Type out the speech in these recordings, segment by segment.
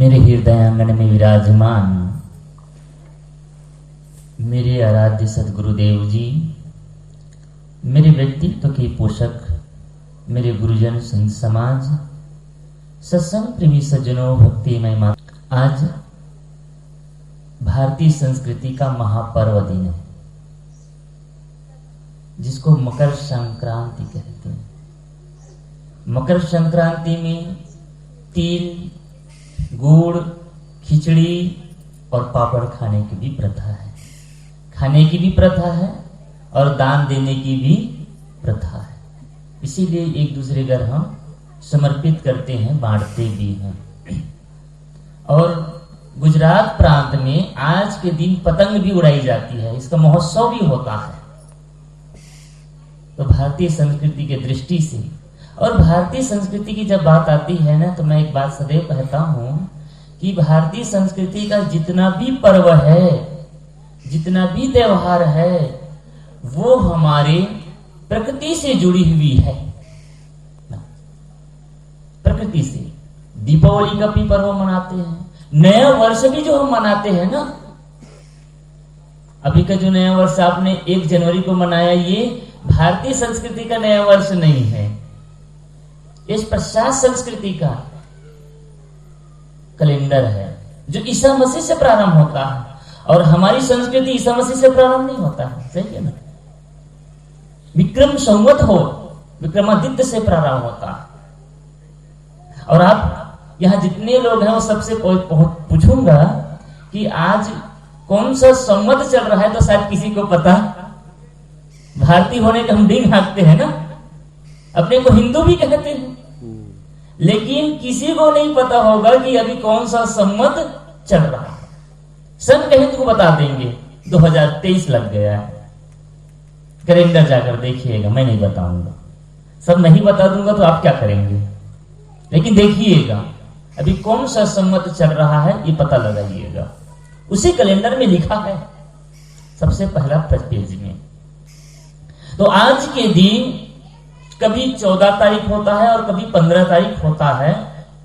मेरे हृदय आंगन में विराजमान मेरे आराध्य सदगुरुदेव जी, मेरे व्यक्तित्व के पोषक, मेरे गुरुजन संत समाज, सत्संग प्रेमी सज्जनों, भक्तिमय माँ, आज भारतीय संस्कृति का महापर्व दिन है जिसको मकर संक्रांति कहते हैं। मकर संक्रांति में तिल, गुड़, खिचड़ी और पापड़ खाने की भी प्रथा है, खाने की भी प्रथा है और दान देने की भी प्रथा है। इसीलिए एक दूसरे घर हम समर्पित करते हैं, बांटते भी हैं। और गुजरात प्रांत में आज के दिन पतंग भी उड़ाई जाती है, इसका महोत्सव भी होता है। तो भारतीय संस्कृति के दृष्टि से, और भारतीय संस्कृति की जब बात आती है ना, तो मैं एक बात सदैव कहता हूं कि भारतीय संस्कृति का जितना भी पर्व है, जितना भी त्योहार है, वो हमारे प्रकृति से जुड़ी हुई है, प्रकृति से। दीपावली का भी पर्व मनाते हैं, नया वर्ष भी जो हम मनाते हैं ना, अभी का जो नया वर्ष आपने 1 जनवरी को मनाया, ये भारतीय संस्कृति का नया वर्ष नहीं है, इस पश्चात संस्कृति का कैलेंडर है जो ईसा मसीह से प्रारंभ होता है। और हमारी संस्कृति ईसा मसीह से प्रारंभ नहीं होता है, सही है ना। विक्रम संवत हो, विक्रमादित्य से प्रारंभ होता है। और आप यहाँ जितने लोग हैं वो सबसे पूछूंगा कि आज कौन सा संवत चल रहा है, तो शायद किसी को पता। भारतीय होने का हम डिंग हाँकते हैं ना, अपने को हिंदू भी कहते हैं, लेकिन किसी को नहीं पता होगा कि अभी कौन सा संवत चल रहा है। सन कहें तो बता देंगे, 2023 लग गया है, कैलेंडर जाकर देखिएगा, मैं नहीं बताऊंगा। सब नहीं बता दूंगा तो आप क्या करेंगे, लेकिन देखिएगा अभी कौन सा संवत चल रहा है, ये पता लगाइएगा। उसी कैलेंडर में लिखा है सबसे पहला पेज में। तो आज के दिन कभी 14 तारीख होता है और कभी 15 तारीख होता है।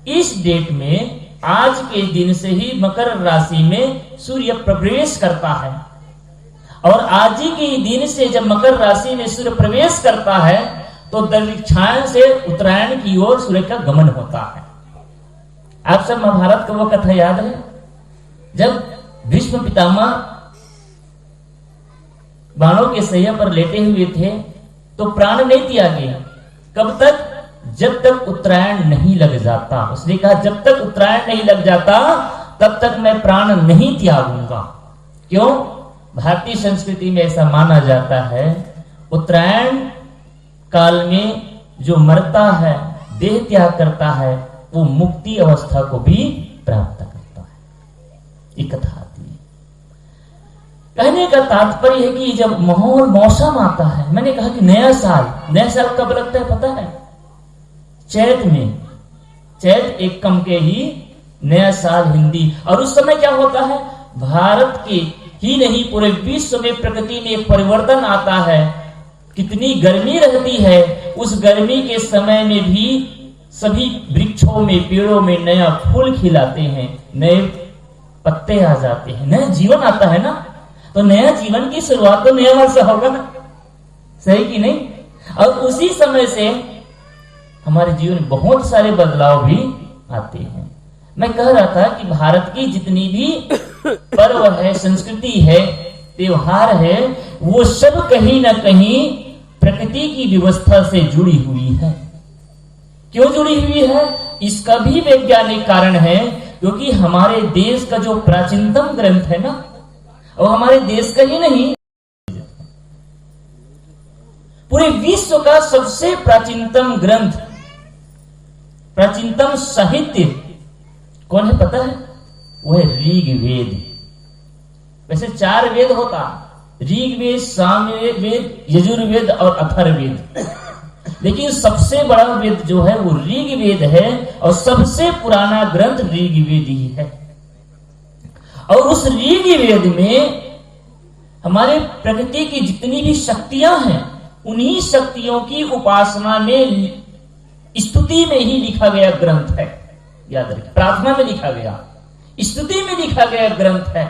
इस डेट में आज के दिन से ही मकर राशि में सूर्य प्रवेश करता है, और आज ही के दिन से जब मकर राशि में सूर्य प्रवेश करता है तो दक्षिणायन से उत्तरायण की ओर सूर्य का गमन होता है। आप सब महाभारत का वो कथा याद है, जब भीष्म पितामह बाणों के सैया पर लेटे हुए थे तो प्राण नहीं त्यागे। कब तक? जब तक उत्तरायण नहीं लग जाता। उसने कहा जब तक उत्तरायण नहीं लग जाता तब तक मैं प्राण नहीं त्यागूंगा। क्यों? भारतीय संस्कृति में ऐसा माना जाता है, उत्तरायण काल में जो मरता है, देह त्याग करता है, वो मुक्ति अवस्था को भी प्राप्त करता है। ये कथा आती है। कहने का तात्पर्य है कि जब माहौल मौसम आता है, मैंने कहा कि नया साल कब लगता है पता है? चैत में। चैत एकम के ही नया साल हिंदी। और उस समय क्या होता है, भारत के ही नहीं पूरे विश्व में प्रकृति में एक परिवर्तन आता है। कितनी गर्मी रहती है, उस गर्मी के समय में भी सभी वृक्षों में, पेड़ों में नया फूल खिलाते हैं, नए पत्ते आ जाते हैं, नया जीवन आता है ना। तो नया जीवन की शुरुआत तो नया वर्ष होगा ना, सही कि नहीं? और उसी समय से हमारे जीवन में बहुत सारे बदलाव भी आते हैं। मैं कह रहा था कि भारत की जितनी भी पर्व है, संस्कृति है, त्योहार है, वो सब कहीं ना कहीं प्रकृति की व्यवस्था से जुड़ी हुई है। क्यों जुड़ी हुई है? इसका भी वैज्ञानिक कारण है, क्योंकि हमारे देश का जो प्राचीनतम ग्रंथ है ना, और हमारे देश का ही नहीं, पूरे विश्व का सबसे प्राचीनतम ग्रंथ, प्राचीनतम साहित्य कौन है पता है? वो है ऋग्वेद। वैसे 4 वेद होता, ऋग्वेद, सामवेद, यजुर्वेद और अथर्ववेद, लेकिन सबसे बड़ा वेद जो है वो ऋग्वेद है, और सबसे पुराना ग्रंथ ऋग्वेद ही है। और उस ऋग्वेद में हमारे प्रकृति की जितनी भी शक्तियां हैं, उन्हीं शक्तियों की उपासना में, स्तुति में ही लिखा गया ग्रंथ है। याद रखिए, प्रार्थना में लिखा गया, स्तुति में लिखा गया ग्रंथ है।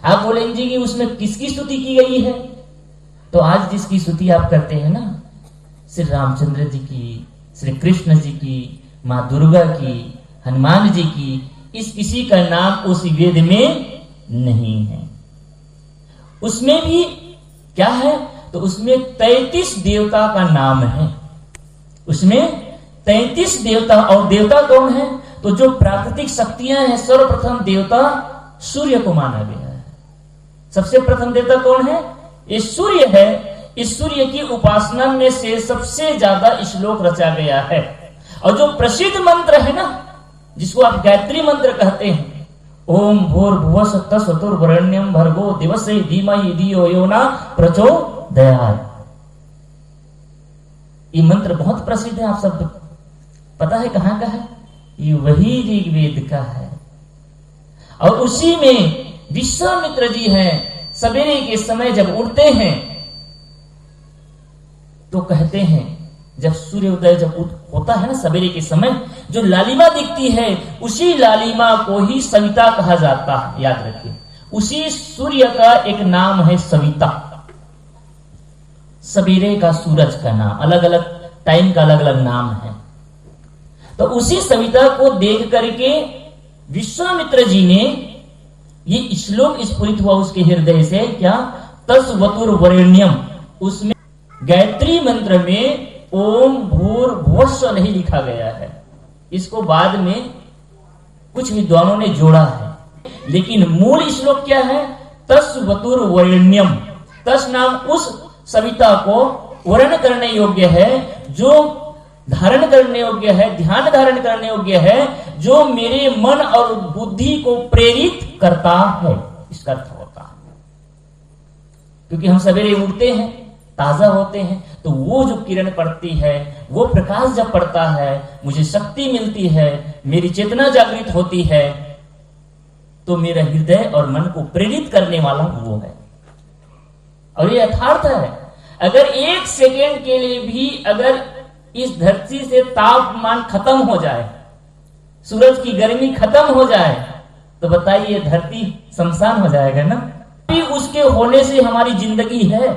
आप बोलेंगे जी कि उसमें किसकी स्तुति की गई है? तो आज जिसकी स्तुति आप करते हैं ना, श्री रामचंद्र जी की, श्री कृष्ण जी की, माँ दुर्गा की, हनुमान जी की, इस किसी का नाम उस वेद में नहीं है। उसमें भी क्या है? तो उसमें 33 देवता का नाम है। उसमें 33 देवता, और देवता कौन है? तो जो प्राकृतिक शक्तियां हैं, सर्वप्रथम देवता सूर्य को माना गया है। सबसे प्रथम देवता कौन है? ये सूर्य है। इस सूर्य की उपासना में से सबसे ज्यादा श्लोक रचा गया है। और जो प्रसिद्ध मंत्र है ना, जिसको आप गायत्री मंत्र कहते हैं, ओम भूर्भुवः स्वः स्वतुर्वरेण्यं भर्गो दिवसे धीमहि धियो यो न प्रचोदयात्। ये मंत्र बहुत प्रसिद्ध है, आप सब पता है कहां का है? ये वही ऋग्वेद का है। और उसी में विश्वामित्र जी हैं, सवेरे के समय जब उठते हैं तो कहते हैं, जब सूर्योदय जब होता है ना सवेरे के समय, जो लालिमा दिखती है उसी लालिमा को ही सविता कहा जाता है। याद रखिए, उसी सूर्य का एक नाम है सविता। सवेरे का सूरज का नाम, अलग अलग टाइम का अलग अलग नाम है। तो उसी सविता को देख करके विश्वामित्र जी ने ये श्लोक स्फुरित हुआ उसके हृदय से, क्या? तस्वतुर्वरेण्यम। उसमें गायत्री मंत्र में ओम भूर्भुवः स्वः नहीं लिखा गया है। इसको बाद में कुछ विद्वानों ने जोड़ा है, लेकिन मूल श्लोक क्या है? तस्वतुर्वरेण्यम। तस् नाम उस सविता को वर्ण करने योग्य है, जो धारण करने योग्य है, ध्यान धारण करने योग्य है, जो मेरे मन और बुद्धि को प्रेरित करता है। इसका अर्थ होता है, क्योंकि हम सवेरे उठते हैं, ताजा होते हैं, तो वो जो किरण पड़ती है, वो प्रकाश जब पड़ता है, मुझे शक्ति मिलती है, मेरी चेतना जागृत होती है, तो मेरा हृदय और मन को प्रेरित करने वाला वो है। और ये यथार्थ है। अगर 1 सेकेंड के लिए भी अगर इस धरती से तापमान खत्म हो जाए, सूरज की गर्मी खत्म हो जाए, तो बताइए धरती शमशान हो जाएगा ना। उसके होने से हमारी जिंदगी है,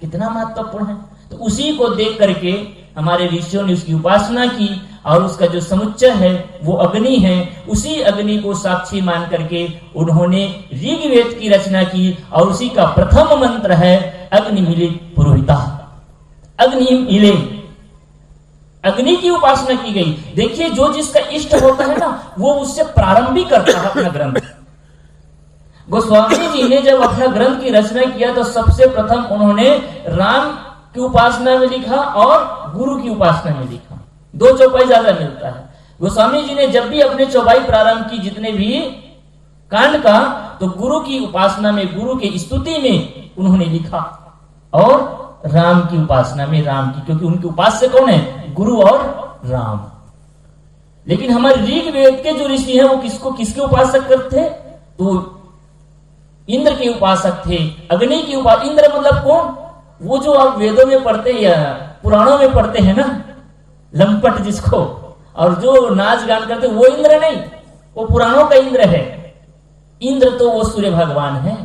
कितना महत्वपूर्ण है। तो उसी को देख करके हमारे ऋषियों ने उसकी उपासना की, और उसका जो समुच्चय है वो अग्नि है। उसी अग्नि को साक्षी मान करके उन्होंने ऋग्वेद की रचना की, और उसी का प्रथम मंत्र है अग्नि मिले पुरोहिता। अग्नि मिले, अग्नि की उपासना की गई। देखिए, जो जिसका इष्ट होता है ना, वो उससे प्रारंभ भी करता है अपना ग्रंथ। गोस्वामी जी ने जब अपना ग्रंथ की रचना किया तो सबसे प्रथम उन्होंने राम की उपासना में लिखा और गुरु की उपासना में लिखा। 2 चौपाई ज्यादा मिलता है। गोस्वामी जी ने जब भी अपने चौपाई प्रारंभ की, जितने भी कांड का, तो गुरु की उपासना में, गुरु की स्तुति में उन्होंने लिखा, और राम की उपासना में राम की, क्योंकि उनके उपास्य कौन है? गुरु और राम। लेकिन हमारे ऋग्वेद के जो ऋषि हैं वो किसके उपासक थे? तो इंद्र के उपासक थे, अग्नि की उपासक। इंद्र मतलब कौन? वो जो आप वेदों में पढ़ते या पुराणों में पढ़ते हैं ना, लंपट जिसको, और जो नाच गान करते, वो इंद्र नहीं, वो पुराणों का इंद्र है। इंद्र तो वो सूर्य भगवान है,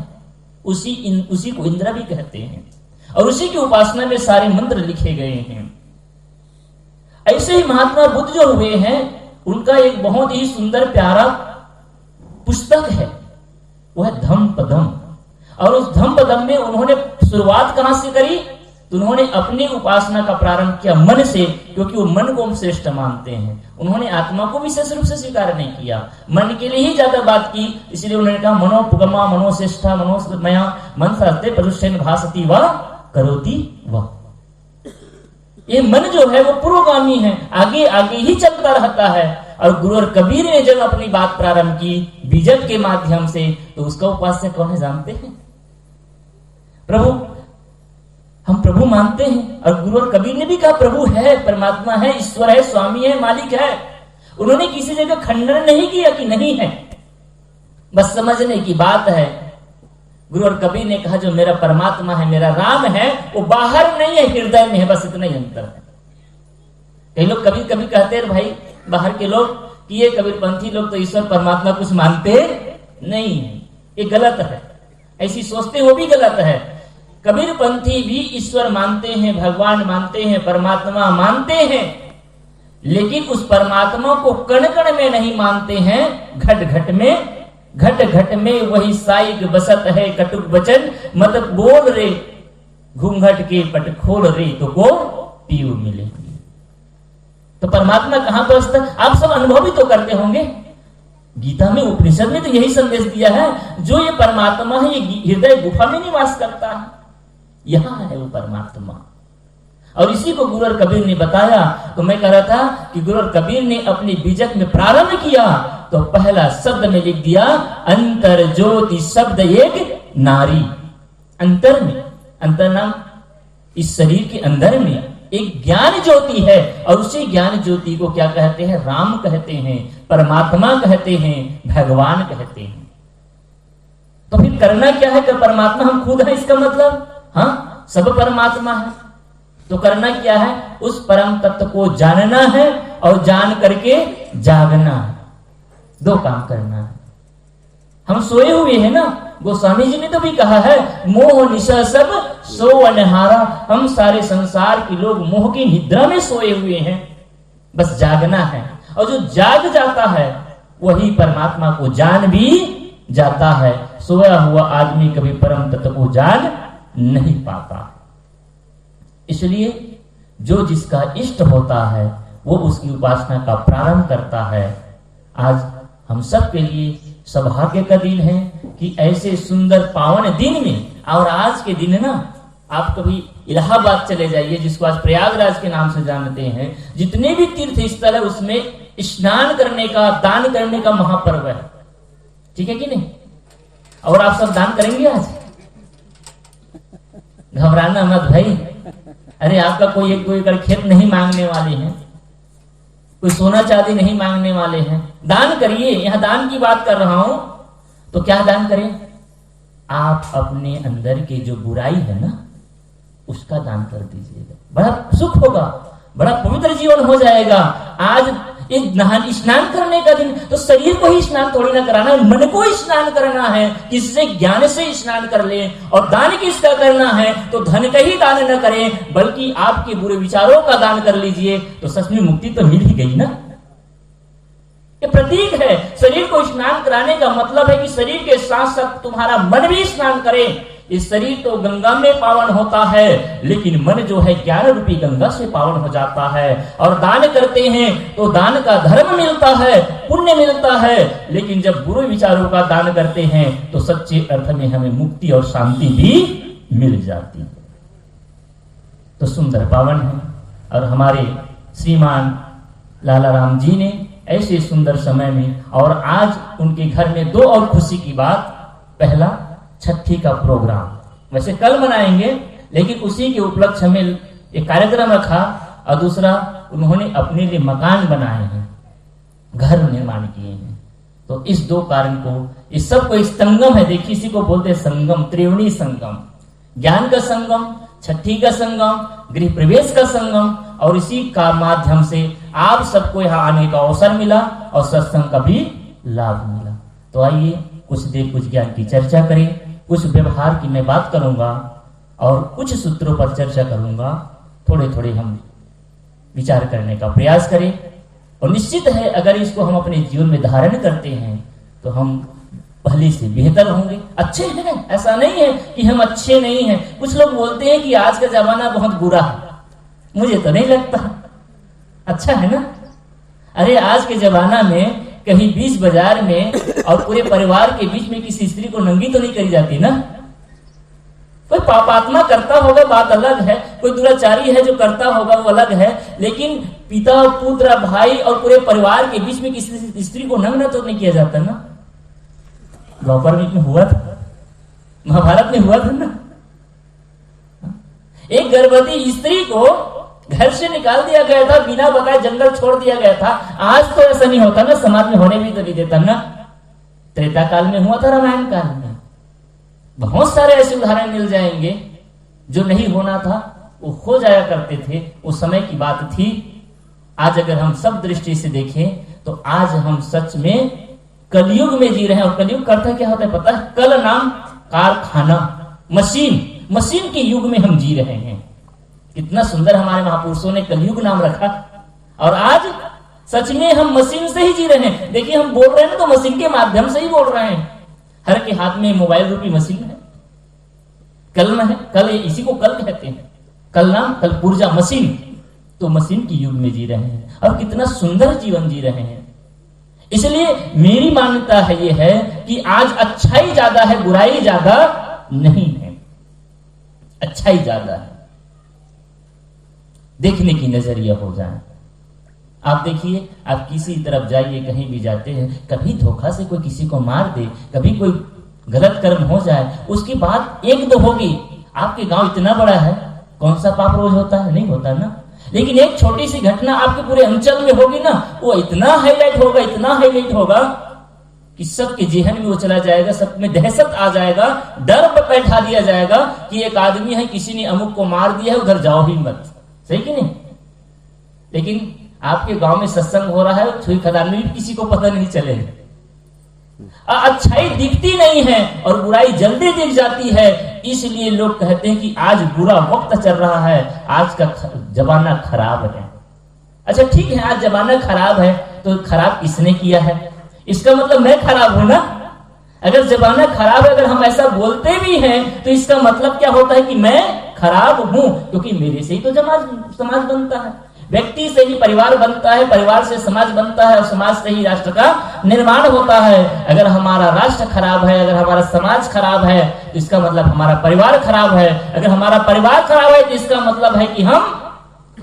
उसी को इंद्र भी कहते हैं, और उसी की उपासना में सारे मंत्र लिखे गए हैं। ऐसे ही महात्मा बुद्ध जो हुए हैं, उनका एक बहुत ही सुंदर प्यारा पुस्तक है, वो है धम्मपदम। और उस धम्मपदम में उन्होंने शुरुआत कहां से करी? तो उन्होंने अपनी उपासना का प्रारंभ किया मन से, क्योंकि वो मन को हम श्रेष्ठ मानते हैं। उन्होंने आत्मा को विशेष रूप से स्वीकार नहीं किया, मन के लिए ही ज्यादा बात की। इसलिए उन्होंने कहा मनोपुगमा मनोश्रेष्ठा मनोमया मन शास्त्रे प्रदुष्टेन भासति व करोति व। ये मन जो है वो पूर्वगामी है, आगे आगे ही चलता रहता है। और गुरु और कबीर ने जब अपनी बात प्रारंभ की बीजक के माध्यम से, तो उसका उपास्य कौन है जानते हैं? प्रभु। हम प्रभु मानते हैं, और गुरु और कबीर ने भी कहा प्रभु है, परमात्मा है, ईश्वर है, स्वामी है, मालिक है। उन्होंने किसी जगह खंडन नहीं किया कि नहीं है, बस समझने की बात है। गुरु और कबीर ने कहा जो मेरा परमात्मा है, मेरा राम है, वो बाहर नहीं है, हृदय में है, बस इतना ही अंतर है। कई लोग कभी कभी कहते हैं भाई बाहर के लोग कि ये कबीरपंथी लोग तो ईश्वर परमात्मा कुछ मानते नहीं है, ये गलत है, ऐसी सोचते वो भी गलत है। कबीरपंथी भी ईश्वर मानते हैं, भगवान मानते हैं, परमात्मा मानते हैं, लेकिन उस परमात्मा को कण कण में नहीं मानते हैं, घट घट में। घट घट में वही साइक बसत है, कटुक वचन मत बोल रे, घूंघट के पट खोल रे, तो को पीऊ मिले। तो परमात्मा कहां बसता, आप सब अनुभव भी तो करते होंगे। गीता में, उपनिषद में तो यही संदेश दिया है, जो ये परमात्मा है ये हृदय गुफा में निवास करता है, यहां है वो परमात्मा। और इसी को गुरु और कबीर ने बताया। तो मैं कह रहा था कि गुरु और कबीर ने अपने बीजक में प्रारंभ किया तो पहला शब्द में लिख दिया अंतर ज्योति शब्द एक नारी। अंतर में, अंतर नाम इस शरीर के अंदर में एक ज्ञान ज्योति है, और उसी ज्ञान ज्योति को क्या कहते हैं, राम कहते हैं, परमात्मा कहते हैं, भगवान कहते हैं। तो फिर करना क्या है कि परमात्मा हम खुद हैं, इसका मतलब हाँ सब परमात्मा है। तो करना क्या है, उस परम तत्व को जानना है और जान करके जागना है। दो काम करना है। हम सोए हुए हैं ना, गोस्वामी जी ने तो भी कहा है, मोह निशा सब सो अनहारा। हम सारे संसार के लोग मोह की निद्रा में सोए हुए हैं, बस जागना है। और जो जाग जाता है वही परमात्मा को जान भी जाता है। सोया हुआ आदमी कभी परम तत्व को जान नहीं पाता। इसलिए जो जिसका इष्ट होता है वो उसकी उपासना का प्रारंभ करता है। आज हम सब के लिए सौभाग्य का दिन है कि ऐसे सुंदर पावन दिन में, और आज के दिन ना आप कभी इलाहाबाद चले जाइए, जिसको आज प्रयागराज के नाम से जानते हैं, जितने भी तीर्थ स्थल है उसमें स्नान करने का, दान करने का महापर्व है। ठीक है कि नहीं? और आप सब दान करेंगे आज? घबराना मत भाई। अरे आपका कोई एक कोई एकड़ खेत नहीं मांगने वाले हैं, कोई सोना चांदी नहीं मांगने वाले हैं। दान करिए, यहां दान की बात कर रहा हूं। तो क्या दान करें? आप अपने अंदर की जो बुराई है ना उसका दान कर दीजिएगा, बड़ा सुख होगा, बड़ा पवित्र जीवन हो जाएगा। आज एक स्नान करने का दिन, तो शरीर को ही स्नान थोड़ी ना कराना है, मन को ही स्नान करना है, किससे ज्ञान से स्नान कर ले। और दान किसका करना है, तो धन का ही दान न करें, बल्कि आपके बुरे विचारों का दान कर लीजिए, तो सच में मुक्ति तो मिल ही गई ना। ये प्रतीक है। शरीर को स्नान कराने का मतलब है कि शरीर के साथ साथ तुम्हारा मन भी स्नान करे। इस शरीर तो गंगा में पावन होता है, लेकिन मन जो है ज्ञान रूपी गंगा से पावन हो जाता है। और दान करते हैं तो दान का धर्म मिलता है, पुण्य मिलता है, लेकिन जब बुरे विचारों का दान करते हैं तो सच्चे अर्थ में हमें मुक्ति और शांति भी मिल जाती है। तो सुंदर पावन है। और हमारे श्रीमान लाला राम जी ने ऐसे सुंदर समय में, और आज उनके घर में दो और खुशी की बात। पहला, छठी का प्रोग्राम, वैसे कल मनाएंगे लेकिन उसी के उपलक्ष्य में एक कार्यक्रम रखा। और दूसरा, उन्होंने अपने लिए मकान बनाए हैं, घर निर्माण किए हैं। तो इस दो कारण को, इस सब को, इस संगम है, देखिए इसी को बोलते हैं संगम, त्रिवेणी संगम, ज्ञान का संगम, छठी का संगम, गृह प्रवेश का संगम। और इसी का माध्यम से आप सबको यहाँ आने का अवसर मिला और सत्संग का भी लाभ मिला। तो आइए कुछ देर कुछ ज्ञान की चर्चा करें, कुछ व्यवहार की मैं बात करूंगा और कुछ सूत्रों पर चर्चा करूंगा। थोड़े थोड़े हम विचार करने का प्रयास करें, और निश्चित है अगर इसको हम अपने जीवन में धारण करते हैं तो हम पहले से बेहतर होंगे। अच्छे हैं, ऐसा नहीं है कि हम अच्छे नहीं हैं। कुछ लोग बोलते हैं कि आज का जमाना बहुत बुरा है, मुझे तो नहीं लगता, अच्छा है ना। अरे आज के जमाना में कहीं बीच बाजार में और पूरे परिवार के बीच में किसी स्त्री को नंगी तो नहीं करी जाती ना। कोई पापात्मा करता होगा, बात अलग है, कोई दुराचारी है जो करता होगा वो अलग है, लेकिन पिता, पुत्र, भाई और पूरे परिवार के बीच में किसी स्त्री को नग्न तो नहीं किया जाता ना। द्वापर में हुआ था, महाभारत में हुआ था ना। एक गर्भवती स्त्री को घर से निकाल दिया गया था, बिना बताए जंगल छोड़ दिया गया था। आज तो ऐसा नहीं होता ना, समाज में होने भी तो नहीं देता ना। त्रेता काल में हुआ था, रामायण काल में बहुत सारे ऐसे उदाहरण मिल जाएंगे। जो नहीं होना था वो हो जाया करते थे, उस समय की बात थी। आज अगर हम सब दृष्टि से देखें तो आज हम सच में कलयुग में जी रहे हैं। और कलयुग का अर्थ क्या होता है पता है? कल नाम कारखाना, मशीन के युग में हम जी रहे हैं। कितना सुंदर हमारे महापुरुषों ने कलयुग नाम रखा। और आज सच में हम मशीन से ही जी रहे हैं। देखिए हम बोल रहे हैं ना, तो मशीन के माध्यम से ही बोल रहे हैं। हर के हाथ में मोबाइल रूपी मशीन है, कलम है, कल इसी को कल कहते हैं, कल नाम कल पुर्जा मशीन। तो मशीन के युग में जी रहे हैं और कितना सुंदर जीवन जी रहे हैं। इसलिए मेरी मान्यता है ये है कि आज अच्छाई ज्यादा है, बुराई ज्यादा नहीं है, अच्छाई ज्यादा है। देखने की नजरिया हो जाए। आप देखिए, आप किसी तरफ जाइए, कहीं भी जाते हैं, कभी धोखा से कोई किसी को मार दे, कभी कोई गलत कर्म हो जाए, उसकी बात एक दो होगी। आपके गांव इतना बड़ा है, कौन सा पाप रोज होता है? नहीं होता ना। लेकिन एक छोटी सी घटना आपके पूरे अंचल में होगी ना, वो इतना हाईलाइट होगा, इतना हाईलाइट होगा कि सबके जेहन में वो चला जाएगा, सब में दहशत आ जाएगा, डर पर बैठा दिया जाएगा कि एक आदमी है, किसी ने अमुक को मार दिया है, उधर जाओ ही मत। सही कि नहीं? लेकिन आपके गांव में सत्संग हो रहा है, छुई खदान में भी किसी को पता नहीं चलेगा। अच्छाई दिखती नहीं है और बुराई जल्दी दिख जाती है। इसलिए लोग कहते हैं कि आज बुरा वक्त चल रहा है, आज का जमाना खराब है। अच्छा ठीक है, आज जमाना खराब है, तो खराब किसने किया है? इसका मतलब मैं खराब हूं ना। अगर जमाना खराब है, अगर हम ऐसा बोलते भी हैं, तो इसका मतलब क्या होता है कि मैं खराब हूं, क्योंकि मेरे से ही तो समाज बनता है, व्यक्ति से ही परिवार बनता है, परिवार से समाज बनता है और समाज से ही राष्ट्र का निर्माण होता है। अगर हमारा राष्ट्र खराब है, अगर हमारा समाज खराब है, तो इसका मतलब हमारा परिवार खराब है। अगर हमारा परिवार खराब है, तो इसका मतलब है कि हम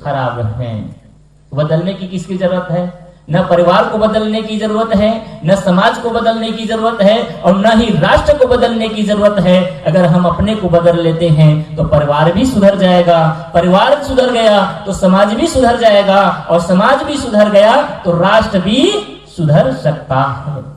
खराब हैं। बदलने की किसकी जरूरत है? न परिवार को बदलने की जरूरत है, न समाज को बदलने की जरूरत है, और न ही राष्ट्र को बदलने की जरूरत है। अगर हम अपने को बदल लेते हैं तो परिवार भी सुधर जाएगा, परिवार सुधर गया तो समाज भी सुधर जाएगा, और समाज भी सुधर गया तो राष्ट्र भी सुधर सकता है।